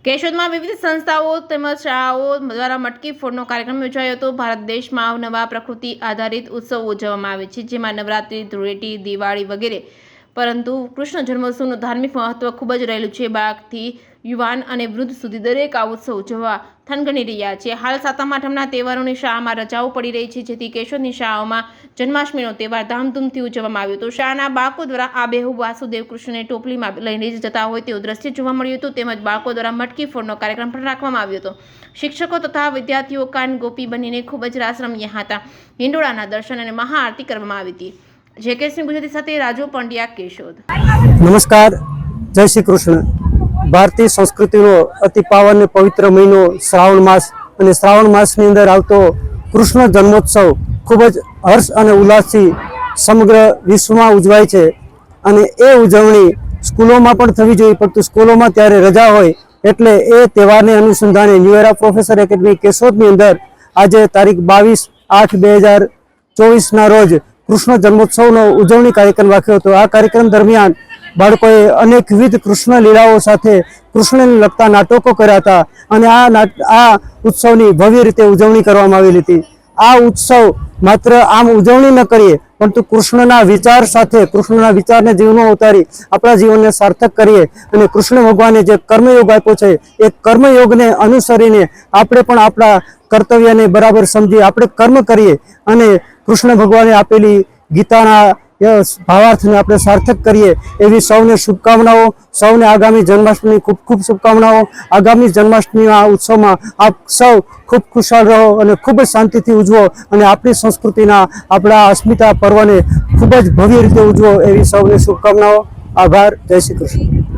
કેશોદમાં વિવિધ સંસ્થાઓ તેમજ શાળાઓ દ્વારા મટકી ફોડનો કાર્યક્રમ યોજાયો હતો। ભારત દેશમાં અવનવા પ્રકૃતિ આધારિત ઉત્સવ ઉજવવામાં આવે છે, જેમાં નવરાત્રિ, ધૂળેટી, દિવાળી વગેરે, પરંતુ કૃષ્ણ જન્મોત્સવનું ધાર્મિક મહત્વ ખૂબ જ રહેલું છે। બાળકથી યુવાન અને વૃદ્ધ સુધી દરેક આ ઉત્સવ ઉજવવા થનગની રહ્યા છે। હાલ સાતમ આઠમના તહેવારોની શાળામાં રજાઓ પડી રહી છે, જેથી કેશોદની શાળાઓમાં જન્માષ્ટમીનો તહેવાર ધામધૂમથી ઉજવવામાં આવ્યો હતો। શાળાના બાળકો દ્વારા આબેહૂબ વાસુદેવ કૃષ્ણને ટોપલીમાં લઈને જતા હોય તેવું દ્રશ્ય જોવા મળ્યું હતું, તેમજ બાળકો દ્વારા મટકી ફોડનો કાર્યક્રમ પણ રાખવામાં આવ્યો હતો। શિક્ષકો તથા વિદ્યાર્થીઓ કાન ગોપી બનીને ખૂબ જ રાસ રમ્યા હતા। હિંડોળાના દર્શન અને મહાઆરતી કરવામાં આવી હતી। જેકે સિંહ ગુજરાતી સાથે રાજુ પંડ્યા, કેશોદ। નમસ્કાર, જય શ્રી કૃષ્ણ। ભારતીય સંસ્કૃતિનો અતિ પાવન અને પવિત્ર મહિનો શ્રાવણ માસ અને શ્રાવણ માસની અંદર આવતો કૃષ્ણ જન્મોત્સવ ખૂબ જ હર્ષ અને ઉલ્લાસથી સમગ્ર વિશ્વમાં ઉજવાય છે અને એ ઉજવણી સ્કૂલોમાં પણ થવી જોઈએ, પરંતુ સ્કૂલોમાં ત્યારે રજા હોય એટલે એ તહેવારને અનુસંધાને ન્યૂ એરા પ્રોફેસર એકેડમી કેશોદની અંદર આજે તારીખ 22/8/2024ના રોજ કૃષ્ણ જન્મોત્સવનો ઉજવણી કાર્યક્રમ રાખ્યો હતો। આ કાર્યક્રમ દરમિયાન બાળકોએ અનેકવિધ કૃષ્ણ લીલાઓ સાથે કૃષ્ણને લગતા નાટકો કર્યા હતા અને આ ઉત્સવની ભવ્ય રીતે ઉજવણી કરવામાં આવેલી હતી। આ ઉત્સવ માત્ર આમ ઉજવણી ન કરીએ, પરંતુ કૃષ્ણના વિચાર સાથે કૃષ્ણના વિચારને જીવનમાં ઉતારી આપણા જીવનને સાર્થક કરીએ અને કૃષ્ણ ભગવાને જે કર્મયોગ આપ્યો છે એ કર્મયોગને અનુસરીને આપણે પણ આપણા કર્તવ્યને બરાબર સમજી આપણે કર્મ કરીએ અને કૃષ્ણ ભગવાને આપેલી ગીતાના ભાવાર્થને આપણે સાર્થક કરીએ એવી સૌને શુભકામનાઓ। સૌને આગામી જન્માષ્ટમીની ખૂબ ખૂબ શુભકામનાઓ। આગામી જન્માષ્ટમીના ઉત્સવમાં આપ સૌ ખૂબ ખુશાલ રહો અને ખૂબ જ શાંતિથી ઉજવો અને આપણી સંસ્કૃતિના આપણા અસ્મિતા પર્વને ખૂબ જ ભવ્ય રીતે ઉજવો એવી સૌને શુભકામનાઓ। આભાર। જય શ્રી કૃષ્ણ।